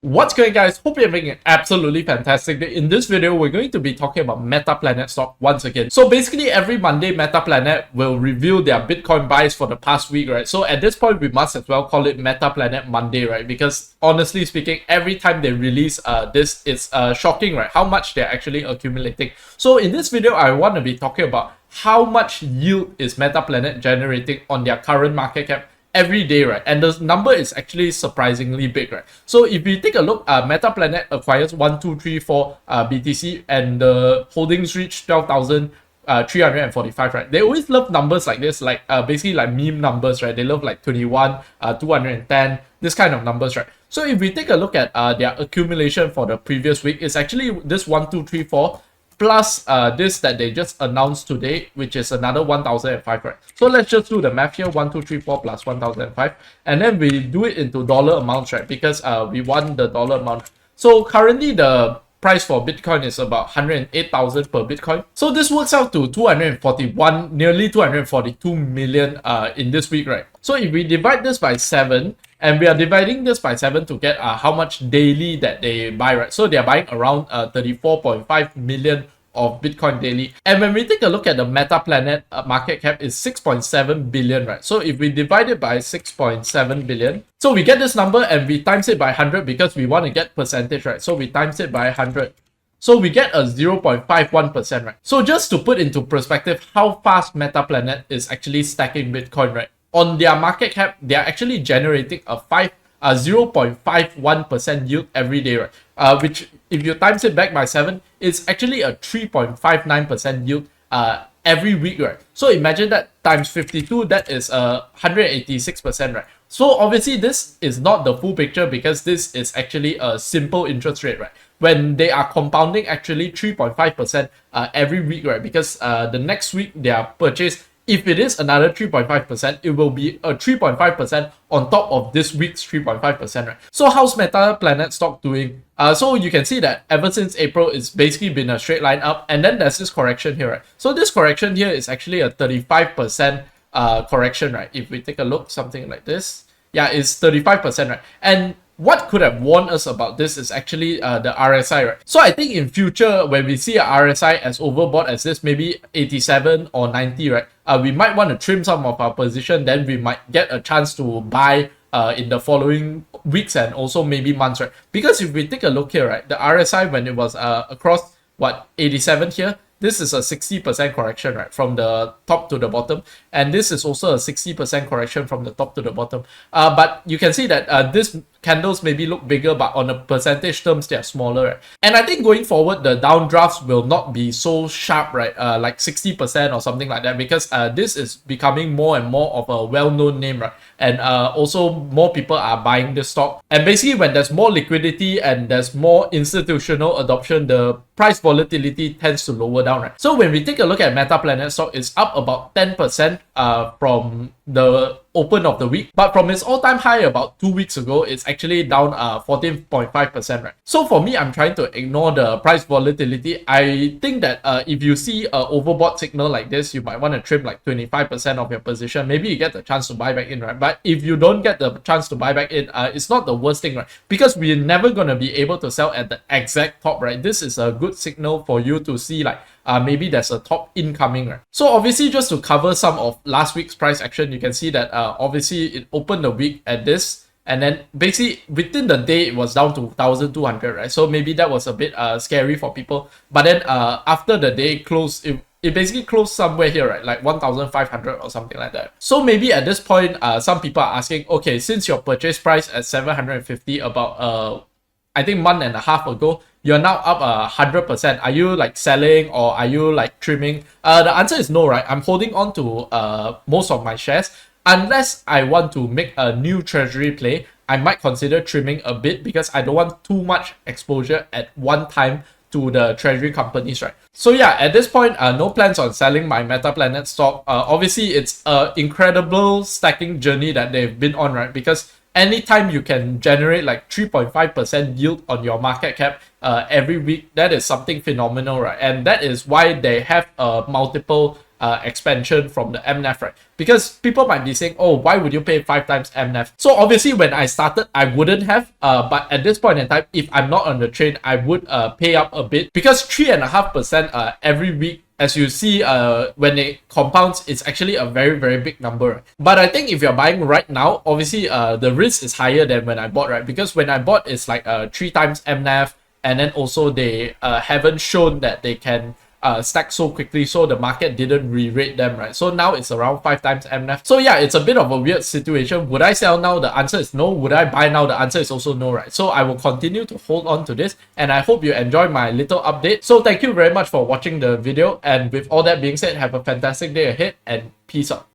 What's going, guys? Hope you're having an absolutely fantastic day. In this video, we're going to be talking about Metaplanet stock once again. So basically, every Monday, Metaplanet will reveal their Bitcoin buys for the past week, right? So at this point, we must as well call it Metaplanet Monday, right? Because honestly speaking, every time they release this, it's shocking, right? How much they're actually accumulating. So in this video, I want to be talking about how much yield is Metaplanet generating on their current market cap every day, right? And the number is actually surprisingly big, right? So if we take a look, Metaplanet acquires 1234 BTC and the holdings reach 12,345, right? They always love numbers like this, like basically like meme numbers, right? They love like 21, 210, this kind of numbers, right? So if we take a look at their accumulation for the previous week, it's actually this 1234 plus this that they just announced today, which is another 1005, right? So let's just do the math here. 1234 plus 1005, and then we do it into dollar amounts, right? Because we want the dollar amount. So currently the price for Bitcoin is about 108,000 per Bitcoin. So this works out to 241, nearly 242 million in this week, right? So if we divide this by 7, and we are dividing this by 7 to get how much daily that they buy, right? So they are buying around 34.5 million of Bitcoin daily. And when we take a look at the Metaplanet market cap is 6.7 billion, right? So if we divide it by 6.7 billion, so we get this number and we times it by 100 because we want to get percentage, right? So we times it by 100. So we get a 0.51%, right? So just to put into perspective how fast Metaplanet is actually stacking Bitcoin, right? On their market cap, they are actually generating a 0.51% yield every day, right? Which if you times it back by 7, it's actually a 3.59% yield every week, right? So imagine that times 52, that is 186%, right? So obviously this is not the full picture because this is actually a simple interest rate, right? When they are compounding actually 3.5% every week, right? Because the next week their purchase, if it is another 3.5%, it will be a 3.5% on top of this week's 3.5%, right? So how's Metaplanet stock doing? So you can see that ever since April, it's basically been a straight line up, and then there's this correction here, right? So this correction here is actually a 35% correction, right? If we take a look, something like this, yeah, it's 35%, right? And what could have warned us about this is actually the RSI, right? So I think in future, when we see a RSI as overbought as this, maybe 87 or 90, right? We might want to trim some of our position, then we might get a chance to buy in the following weeks and also maybe months, right? Because if we take a look here, right, the RSI when it was across, 87 here, this is a 60% correction, right, from the top to the bottom, and this is also a 60% correction from the top to the bottom. But you can see that this candles maybe look bigger, but on a percentage terms, they are smaller, right? And I think going forward, the downdrafts will not be so sharp, right? Like 60% or something like that, because this is becoming more and more of a well-known name, right? And also more people are buying this stock. And basically, when there's more liquidity and there's more institutional adoption, the price volatility tends to lower down, right? So when we take a look at Metaplanet stock, it's up about 10% from the open of the week, but from its all-time high about 2 weeks ago, it's actually down 14.5%, right? So for me, I'm trying to ignore the price volatility. I think that if you see a overbought signal like this, you might want to trim like 25% of your position. Maybe you get the chance to buy back in, right? But if you don't get the chance to buy back in, it's not the worst thing, right? Because we're never going to be able to sell at the exact top, right? This is a good signal for you to see like maybe there's a top incoming, right? So obviously, just to cover some of last week's price action, you can see that obviously it opened the week at this, and then basically within the day it was down to 1,200, right? So maybe that was a bit scary for people, but then after the day closed, it basically closed somewhere here, right? Like 1,500 or something like that. So maybe at this point, some people are asking, okay, since your purchase price at 750 about I think month and a half ago, you're now up 100%. Are you like selling or are you like trimming? The answer is no, right? I'm holding on to most of my shares. Unless I want to make a new treasury play, I might consider trimming a bit because I don't want too much exposure at one time to the treasury companies, right? So yeah, at this point, no plans on selling my Metaplanet stock. Obviously, it's an incredible stacking journey that they've been on, right? Because anytime you can generate like 3.5% yield on your market cap every week, that is something phenomenal, right? And that is why they have multiple expansion from the MNAV, right? Because people might be saying, oh, why would you pay 5 times MNAV? So obviously when I started, I wouldn't have, but at this point in time, if I'm not on the train, I would pay up a bit, because 3.5% every week, as you see, when it compounds, it's actually a very, very big number. But I think if you're buying right now, obviously the risk is higher than when I bought, right? Because when I bought, it's like 3 times MNAV, and then also they haven't shown that they can stack so quickly, so the market didn't re-rate them, right? So now it's around 5 times MNAV. So yeah, it's a bit of a weird situation. Would I sell now? The answer is no. Would I buy now? The answer is also no, right? So I will continue to hold on to this, and I hope you enjoy my little update. So thank you very much for watching the video, and with all that being said, have a fantastic day ahead, and peace out.